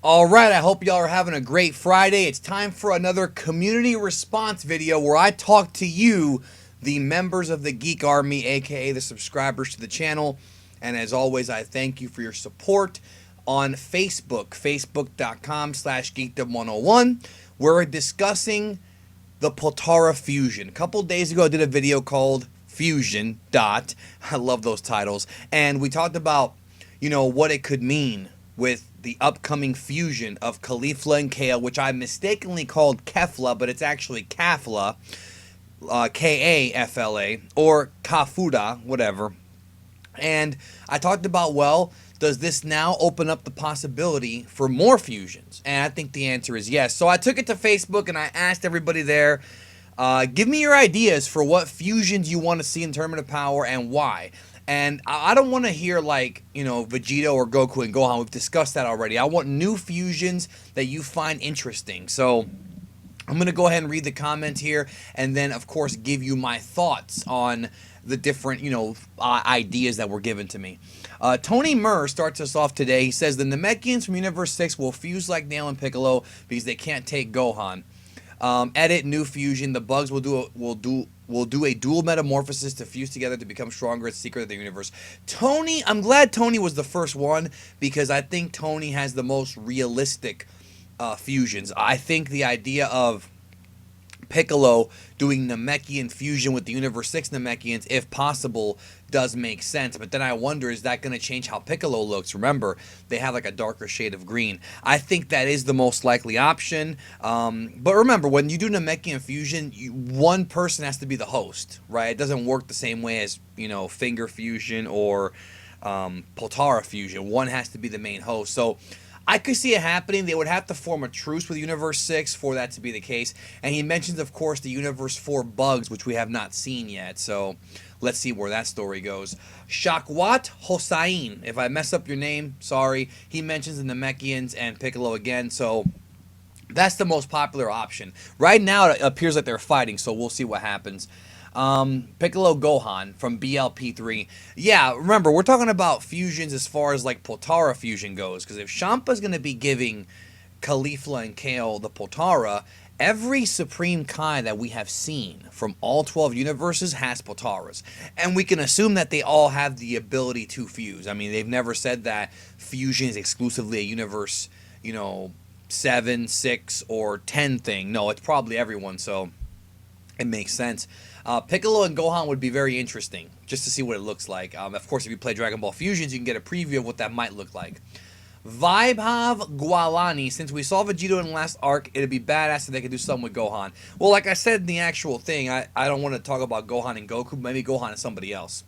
All right, I hope y'all are having a great Friday. It's time for another community response video where I talk to you, the members of the Geek Army, aka the subscribers to the channel. And as always, I thank you for your support on Facebook, facebook.com/geekdom101. We're discussing the Patara Fusion. A couple days ago, I did a video called Fusion. Dot. I love those titles. And we talked about, what it could mean with the upcoming fusion of Caulifla and Kale, which I mistakenly called Kefla, but it's actually Kafla, Kafla, or Kafuda, whatever. And I talked about, well, does this now open up the possibility for more fusions? And I think the answer is yes. So I took it to Facebook and I asked everybody there, give me your ideas for what fusions you want to see in Tournament of Power and why. And I don't want to hear Vegeta or Goku and Gohan. We've discussed that already. I want new fusions that you find interesting. So I'm going to go ahead and read the comments here and then, of course, give you my thoughts on the different, ideas that were given to me. Tony Murr starts us off today. He says the Namekians from Universe 6 will fuse like Nail and Piccolo because they can't take Gohan. Edit new fusion. The bugs will do a dual metamorphosis to fuse together to become stronger. It's secret of the universe. Tony, I'm glad Tony was the first one because I think Tony has the most realistic fusions. I think the idea of Piccolo doing Namekian fusion with the Universe 6 Namekians, if possible, does make sense. But then I wonder, is that going to change how Piccolo looks? Remember, they have like a darker shade of green. I think that is the most likely option. But remember, when you do Namekian fusion, one person has to be the host, right? It doesn't work the same way as, Finger fusion or Patara fusion. One has to be the main host. So I could see it happening. They would have to form a truce with Universe 6 for that to be the case. And he mentions, of course, the Universe 4 bugs, which we have not seen yet. So let's see where that story goes. Shakwat Hossain. If I mess up your name, sorry. He mentions the Namekians and Piccolo again. So that's the most popular option. Right now, it appears like they're fighting, so we'll see what happens. Piccolo Gohan from BLP3. Yeah, remember, we're talking about fusions as far as like Patara fusion goes, because if Champa's going to be giving Caulifla and Kale the Patara, every Supreme Kai that we have seen from all 12 universes has Pataras. And we can assume that they all have the ability to fuse. I mean, they've never said that fusion is exclusively a universe, 7, 6, or 10 thing. No, it's probably everyone, so it makes sense. Piccolo and Gohan would be very interesting, just to see what it looks like. Of course, if you play Dragon Ball Fusions, you can get a preview of what that might look like. Vibhav Gualani, since we saw Vegeta in the last arc, it'd be badass if they could do something with Gohan. Well, like I said in the actual thing, I don't want to talk about Gohan and Goku. Maybe Gohan and somebody else.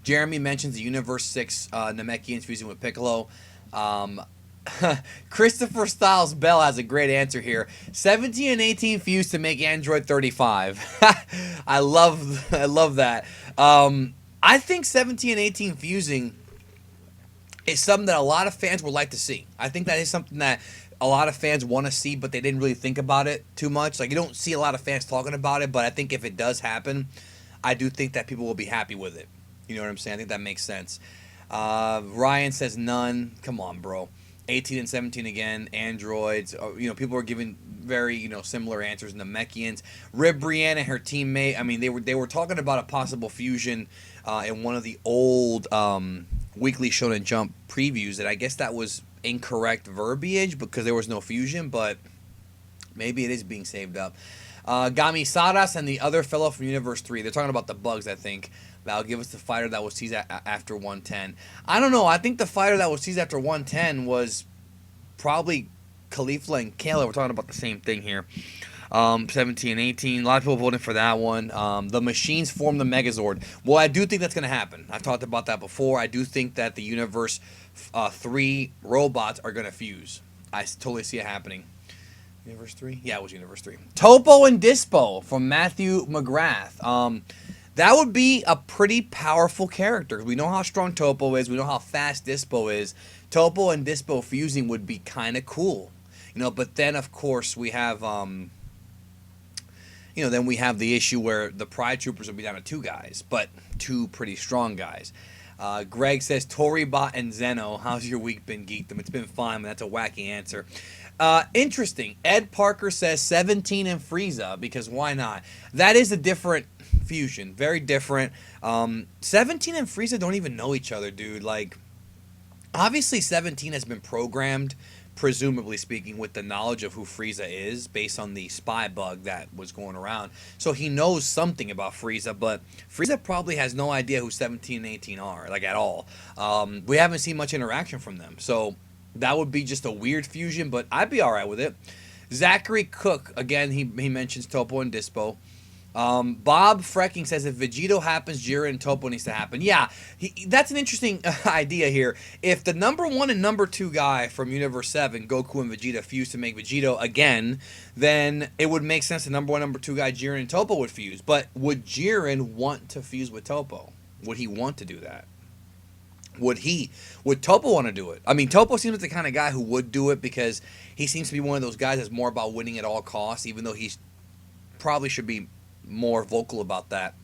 Jeremy mentions the Universe 6 Namekians fusing with Piccolo. Christopher Styles Bell has a great answer here. 17 and 18 fused to make Android 35. I love that. I think 17 and 18 fusing is something that a lot of fans would like to see. I think that is something that a lot of fans want to see, but they didn't really think about it too much. Like, you don't see a lot of fans talking about it, but I think if it does happen, I do think that people will be happy with it. You know what I'm saying? I think that makes sense. Ryan says none. Come on, bro. 18 and 17 again, androids. People are giving very, similar answers in the Namekians. Rib Brienne and her teammate, I mean, they were talking about a possible fusion in one of the old Weekly Shonen Jump previews, and I guess that was incorrect verbiage because there was no fusion, but maybe it is being saved up. Gami Saras and the other fellow from Universe 3, they're talking about the bugs, I think. That'll give us the fighter that was teased after 110. I don't know. I think the fighter that was teased after 110 was probably Caulifla and Kale. We're talking about the same thing here. 17 and 18. A lot of people voted for that one. The machines form the Megazord. Well, I do think that's going to happen. I've talked about that before. I do think that the Universe 3 robots are going to fuse. I totally see it happening. Universe 3? Yeah, it was Universe 3. Topo and Dispo from Matthew McGrath. That would be a pretty powerful character. We know how strong Topo is. We know how fast Dispo is. Topo and Dispo fusing would be kind of cool. But then, of course, we have, then we have the issue where the Pride Troopers will be down to 2 guys, but 2 pretty strong guys. Greg says Toribot and Zeno. How's your week been, Geekdom? It's been fine, but that's a wacky answer. Interesting. Ed Parker says 17 and Frieza, because why not? That is a different fusion. Very different. 17 and Frieza don't even know each other, dude. Like, obviously 17 has been programmed, presumably speaking, with the knowledge of who Frieza is based on the spy bug that was going around. So he knows something about Frieza, but Frieza probably has no idea who 17 and 18 are, like, at all. We haven't seen much interaction from them. So that would be just a weird fusion, but I'd be all right with it. Zachary Cook, again, he mentions Topo and Dispo. Bob Frecking says if Vegito happens, Jiren and Topo needs to happen. Yeah, that's an interesting idea here. If the number 1 and number 2 guy from Universe 7, Goku and Vegeta, fuse to make Vegito again, then it would make sense the number 1, number 2 guy, Jiren and Topo, would fuse. But would Jiren want to fuse with Topo? Would he want to do that? Would Topo want to do it? I mean, Topo seems like the kind of guy who would do it because he seems to be one of those guys that's more about winning at all costs, even though he's probably should be more vocal about that.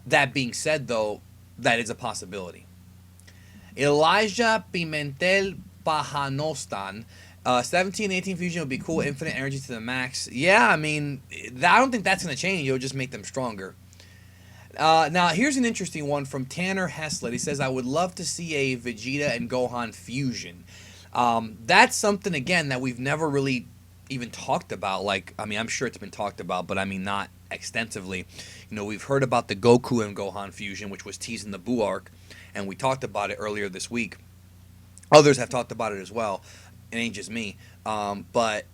That being said, though, that is a possibility. Elijah Pimentel Pajanostan, 17-18 fusion would be cool. Infinite energy to the max. Yeah, I mean, I don't think that's going to change. It'll just make them stronger. Now, here's an interesting one from Tanner Heslett. He says, I would love to see a Vegeta and Gohan fusion. That's something, again, that we've never really even talked about. Like, I mean, I'm sure it's been talked about, but I mean, not extensively. You know, we've heard about the Goku and Gohan fusion, which was teased in the Buu arc, and we talked about it earlier this week. Others have talked about it as well. It ain't just me. But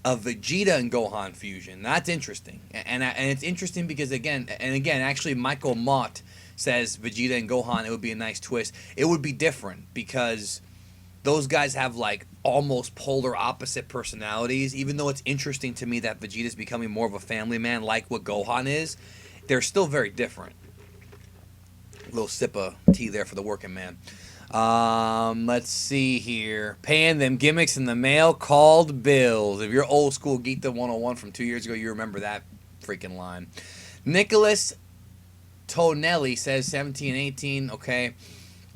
a Vegeta and Gohan fusion, that's interesting. And it's interesting because, again, actually, Michael Mott says Vegeta and Gohan, it would be a nice twist. It would be different because those guys have, like, almost polar opposite personalities. Even though it's interesting to me that Vegeta's becoming more of a family man like what Gohan is, they're still very different. A little sip of tea there for the working man. Let's see here. Paying them gimmicks in the mail called bills. If you're old school Geekta 101 from 2 years ago, you remember that freaking line. Nicholas Tonelli says 17-18. Okay.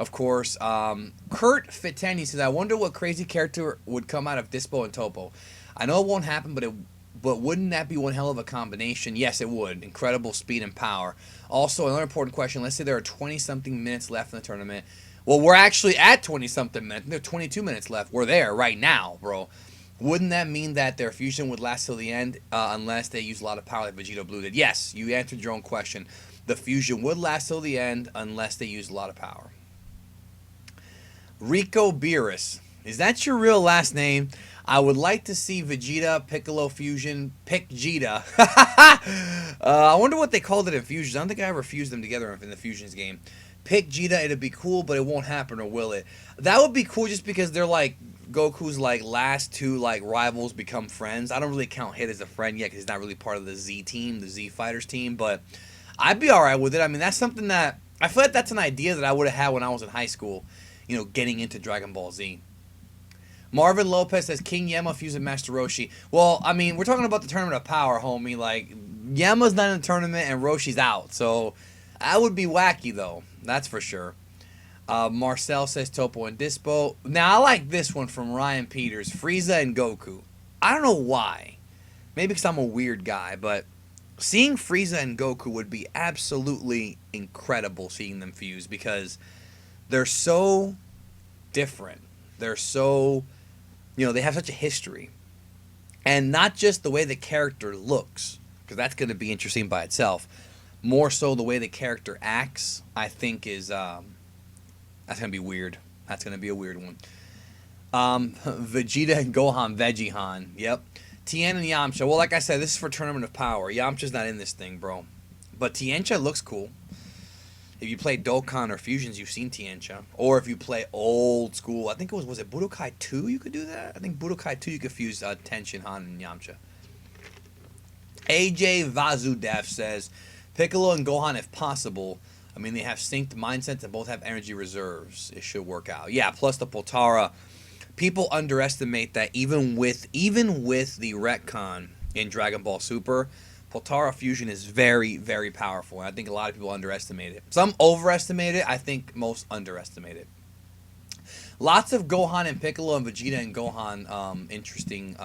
Of course. Kurt Fitani says, I wonder what crazy character would come out of Dispo and Topo. I know it won't happen, but wouldn't that be one hell of a combination? Yes, it would. Incredible speed and power. Also, another important question. Let's say there are 20-something minutes left in the tournament. Well, we're actually at 20-something minutes. There are 22 minutes left. We're there right now, bro. Wouldn't that mean that their fusion would last till the end unless they use a lot of power like Vegeta Blue did? Yes, you answered your own question. The fusion would last till the end unless they use a lot of power. Rico Beerus. Is that your real last name? I would like to see Vegeta Piccolo fusion. Pick-Geta. I wonder what they called it in fusions. I don't think I ever fused them together in the fusions game. Pick-Geta, it'd be cool, but it won't happen, or will it? That would be cool just because they're like Goku's like last two like rivals become friends. I don't really count Hit as a friend yet because he's not really part of the Z team, the Z Fighters team, but I'd be alright with it. I mean, that's something that I feel like that's an idea that I would have had when I was in high school. You know, getting into Dragon Ball Z. Marvin Lopez says King Yama fusing Master Roshi. Well, I mean, we're talking about the Tournament of Power, homie. Like, Yama's not in the tournament and Roshi's out. So, that would be wacky, though. That's for sure. Marcel says Topo and Dispo. Now, I like this one from Ryan Peters. Frieza and Goku. I don't know why. Maybe because I'm a weird guy, but seeing Frieza and Goku would be absolutely incredible seeing them fuse because they're so different. They're so, you know, they have such a history. And not just the way the character looks, because that's going to be interesting by itself. More so the way the character acts, I think is, that's going to be weird. That's going to be a weird one. Vegeta and Gohan, Vegihan. Yep. Tien and Yamcha. Well, like I said, this is for Tournament of Power. Yamcha's not in this thing, bro. But Tiencha looks cool. If you play Dokkan or Fusions, you've seen Tiencha. Or if you play old school, I think it was it Budokai 2 you could do that? I think Budokai 2 you could fuse Tenshin, Han, and Yamcha. AJ Vazudev says, Piccolo and Gohan if possible. I mean, they have synced mindsets and both have energy reserves. It should work out. Yeah, plus the Potara. People underestimate that even with the retcon in Dragon Ball Super, Patara Fusion is very, very powerful. And I think a lot of people underestimate it. Some overestimate it. I think most underestimate it. Lots of Gohan and Piccolo and Vegeta and Gohan interesting,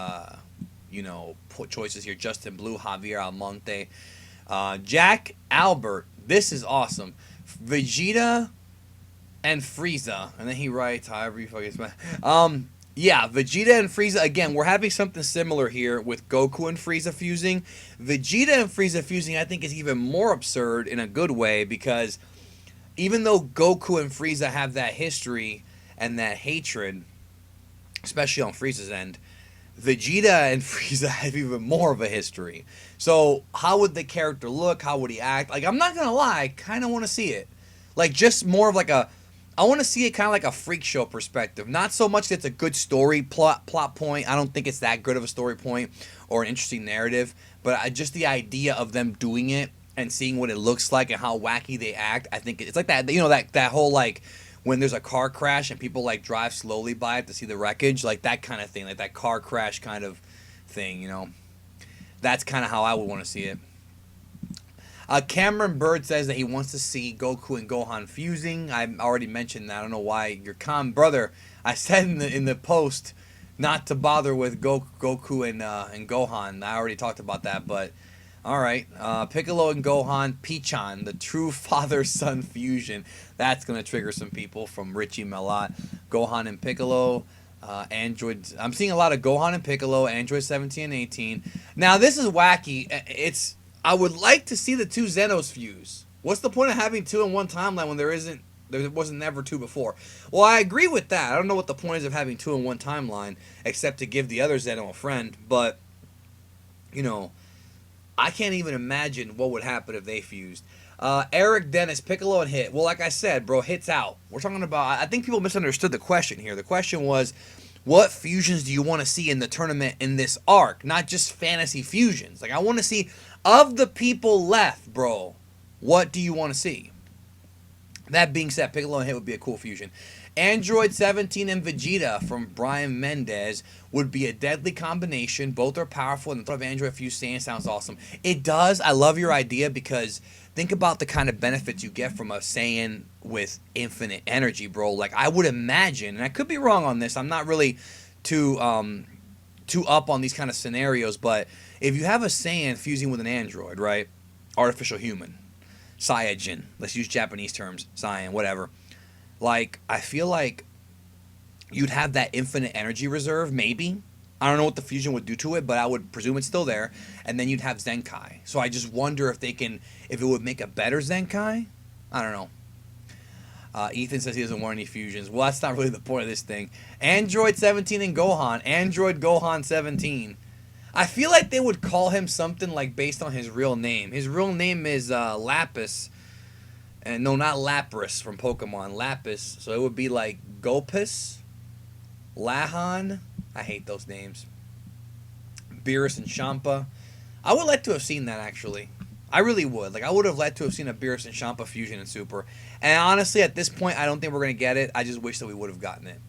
choices here. Justin Blue, Javier Almonte, Jack Albert. This is awesome. Vegeta and Frieza, and then he writes however you fucking spell. Yeah, Vegeta and Frieza again. We're having something similar here with Goku and Frieza fusing. Vegeta and Frieza fusing, I think, is even more absurd in a good way because even though Goku and Frieza have that history and that hatred, especially on Frieza's end, Vegeta and Frieza have even more of a history. So how would the character look? How would he act? Like, I'm not gonna lie, I kind of want to see it. Like, just more of like I want to see it kind of like a freak show perspective. Not so much that it's a good story plot point. I don't think it's that good of a story point or an interesting narrative. But just the idea of them doing it and seeing what it looks like and how wacky they act. I think it's like that. That whole like when there's a car crash and people like drive slowly by it to see the wreckage, like that kind of thing, like that car crash kind of thing. That's kind of how I would want to see it. Cameron Bird says that he wants to see Goku and Gohan fusing. I already mentioned that. I don't know why you're calm, brother. I said in the post not to bother with Goku and Gohan. I already talked about that, but all right. Piccolo and Gohan, Pichan, the true father-son fusion. That's gonna trigger some people from Richie Melot. Gohan and Piccolo. Android. I'm seeing a lot of Gohan and Piccolo. Android 17 and 18. Now this is wacky. I would like to see the two Zenos fuse. What's the point of having two in one timeline when there wasn't never two before? Well, I agree with that. I don't know what the point is of having two in one timeline, except to give the other Zeno a friend. But, I can't even imagine what would happen if they fused. Eric Dennis, Piccolo and Hit. Well, like I said, bro, Hit's out. We're talking about, I think people misunderstood the question here. The question was, what fusions do you want to see in the tournament in this arc? Not just fantasy fusions. Like, I want to see, of the people left, bro, what do you want to see? That being said, Piccolo and Hit would be a cool fusion. Android 17 and Vegeta from Brian Mendez would be a deadly combination. Both are powerful, and the thought of Android fused Saiyan sounds awesome. It does. I love your idea because think about the kind of benefits you get from a Saiyan with infinite energy, bro. Like, I would imagine, and I could be wrong on this. I'm not really too up on these kind of scenarios, but if you have a Saiyan fusing with an android, right? Artificial human. Saiyajin. Let's use Japanese terms. Saiyan, whatever. Like, I feel like you'd have that infinite energy reserve, maybe. I don't know what the fusion would do to it, but I would presume it's still there. And then you'd have Zenkai. So I just wonder if it would make a better Zenkai? I don't know. Ethan says he doesn't want any fusions. Well, that's not really the point of this thing. Android 17 and Gohan. Android Gohan 17. I feel like they would call him something like based on his real name. His real name is Lapis. And no, not Lapras from Pokemon. Lapis. So it would be like Gopis. Lahan. I hate those names. Beerus and Champa. I would like to have seen that, actually. I really would. Like, I would have liked to have seen a Beerus and Champa fusion in Super. And honestly, at this point, I don't think we're going to get it. I just wish that we would have gotten it.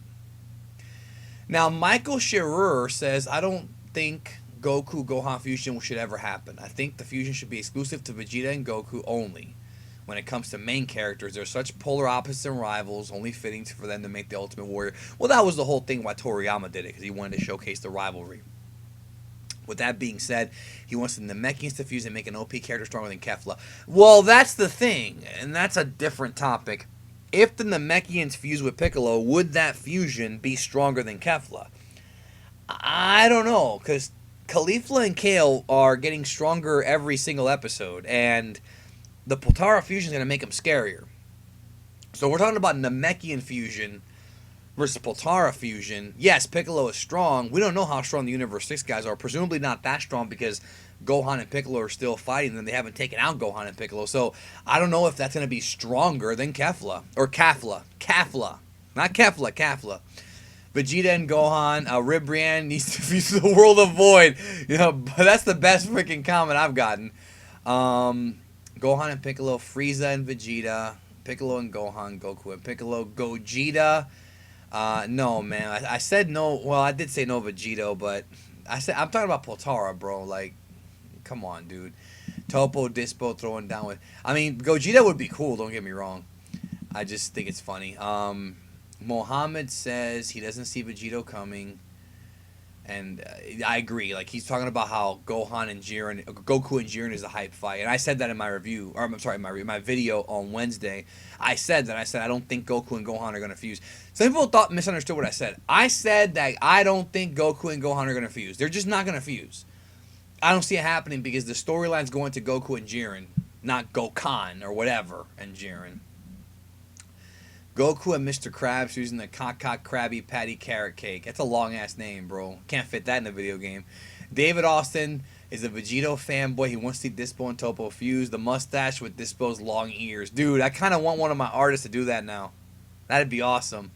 Now, Michael Scherer says, I don't think Goku Gohan fusion should ever happen. I think the fusion should be exclusive to Vegeta and Goku only. When it comes to main characters, they're such polar opposites and rivals, only fitting for them to make the Ultimate Warrior. Well, that was the whole thing why Toriyama did it, because he wanted to showcase the rivalry. With that being said, he wants the Namekians to fuse and make an OP character stronger than Kefla. Well, that's the thing, and that's a different topic. If the Namekians fuse with Piccolo, would that fusion be stronger than Kefla? I don't know, because Caulifla and Kale are getting stronger every single episode, and the Patara Fusion is going to make them scarier. So we're talking about Namekian Fusion versus Patara Fusion. Yes, Piccolo is strong. We don't know how strong the Universe 6 guys are. Presumably not that strong because Gohan and Piccolo are still fighting them. They haven't taken out Gohan and Piccolo. So I don't know if that's going to be stronger than Kefla. Or Kafla. Kafla. Not Kefla, Kafla. Vegeta and Gohan. Ribrian needs to fuse the World of Void. But that's the best freaking comment I've gotten. Gohan and Piccolo, Frieza and Vegeta, Piccolo and Gohan, Goku and Piccolo, Gogeta. No, man. I said no. Well, I did say no Vegito, but I'm talking about Potara, bro. Like, Come on, dude. Topo Dispo throwing down with. I mean, Gogeta would be cool. Don't get me wrong. I just think it's funny. Mohammed says he doesn't see Vegito coming, and I agree. Like, he's talking about how Goku and Jiren is a hype fight, and I said that in my review, or I'm sorry, my video on Wednesday. I said I don't think Goku and Gohan are gonna fuse. Some people misunderstood what I said. I said that I don't think Goku and Gohan are gonna fuse. They're just not gonna fuse. I don't see it happening because the storyline's going to Goku and Jiren, not Gokan or whatever and Jiren. Goku and Mr. Krabs using the Cock Krabby Patty Carrot Cake. That's a long-ass name, bro. Can't fit that in a video game. David Austin is a Vegito fanboy. He wants to see Dispo and Topo fuse. The mustache with Dispo's long ears. Dude, I kind of want one of my artists to do that now. That'd be awesome.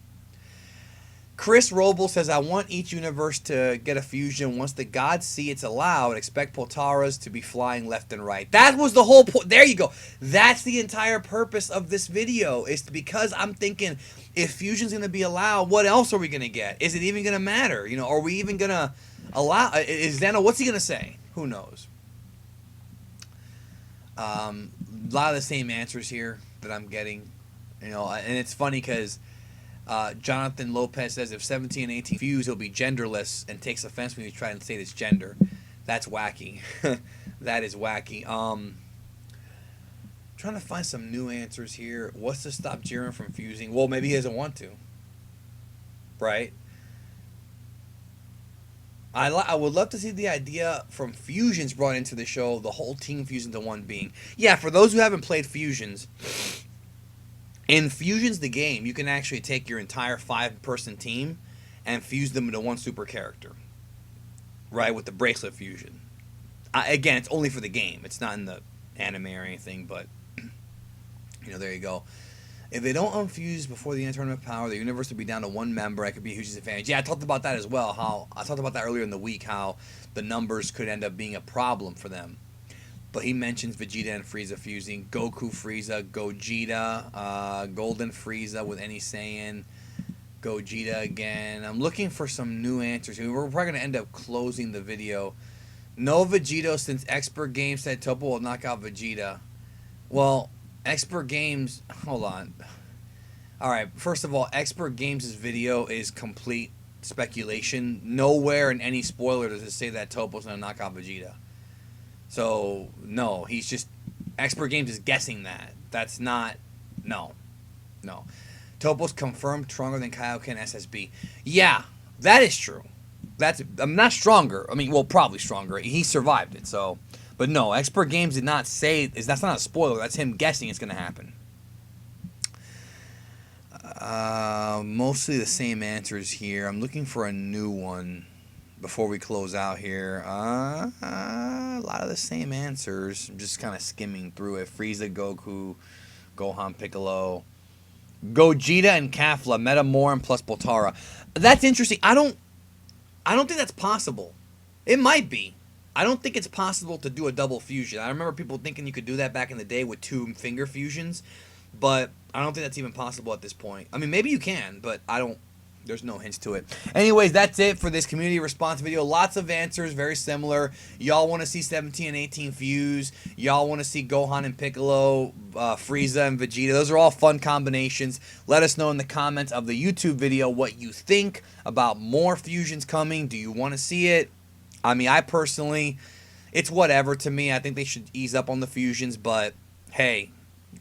Chris Roble says, I want each universe to get a fusion. Once the gods see it's allowed, expect Potaras to be flying left and right. That was the whole point. There you go. That's the entire purpose of this video. Is because I'm thinking, if fusion's going to be allowed, what else are we going to get? Is it even going to matter? You know, are we even going to allow? Is Zeno, what's he going to say? Who knows? A lot of the same answers here that I'm getting. You know, and it's funny because Jonathan Lopez says if 17 and 18 fuse, he'll be genderless and takes offense when you try and state his gender. That's wacky. That is wacky. Trying to find some new answers here. What's to stop Jiren from fusing? Well, maybe he doesn't want to. Right? I would love to see the idea from fusions brought into the show, the whole team fusing to one being. Yeah, for those who haven't played fusions, in Fusions the game, you can actually take your entire 5-person team and fuse them into one super character. Right, with the bracelet fusion. Again, it's only for the game. It's not in the anime or anything, but, you know, there you go. If they don't unfuse before the end tournament of power, the universe would be down to one member. That could be a huge disadvantage. Yeah, I talked about that as well. I talked about that earlier in the week, how the numbers could end up being a problem for them. But he mentions Vegeta and Frieza fusing. Goku, Frieza, Gogeta, Golden Frieza with any Saiyan. Gogeta again. I'm looking for some new answers. We're probably going to end up closing the video. No Vegito since Expert Games said Topo will knock out Vegeta. Well, Expert Games... Hold on. Alright, first of all, Expert Games' video is complete speculation. Nowhere in any spoiler does it say that Topo's going to knock out Vegeta. So, no, he's just... Expert Games is guessing that. That's not... No. Topo's confirmed stronger than Kaioken SSB. Yeah, that is true. I'm not stronger. I mean, well, probably stronger. He survived it, so... But no, Expert Games did not say... That's not a spoiler. That's him guessing it's going to happen. Mostly the same answers here. I'm looking for a new one before we close out here. A lot of the same answers. I'm just kind of skimming through it. Frieza, Goku, Gohan, Piccolo, Gogeta, and Kafla, Metamoran plus Potara. That's interesting. I don't think that's possible. It might be. I don't think it's possible to do a double fusion. I remember people thinking you could do that back in the day with 2 finger fusions, but I don't think that's even possible at this point. I mean, maybe you can, but I don't. There's no hints to it. Anyways, that's it for this community response video. Lots of answers, very similar. Y'all want to see 17 and 18 fuse. Y'all want to see Gohan and Piccolo, Frieza and Vegeta. Those are all fun combinations. Let us know in the comments of the YouTube video what you think about more fusions coming. Do you want to see it? I mean, I personally, it's whatever to me. I think they should ease up on the fusions, but hey,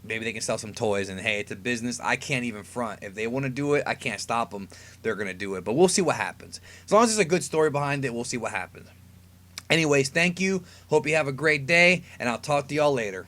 maybe they can sell some toys, and hey, it's a business. I can't even front. If they want to do it, I can't stop them. They're going to do it, but we'll see what happens. As long as there's a good story behind it, we'll see what happens. Anyways, thank you. Hope you have a great day, and I'll talk to y'all later.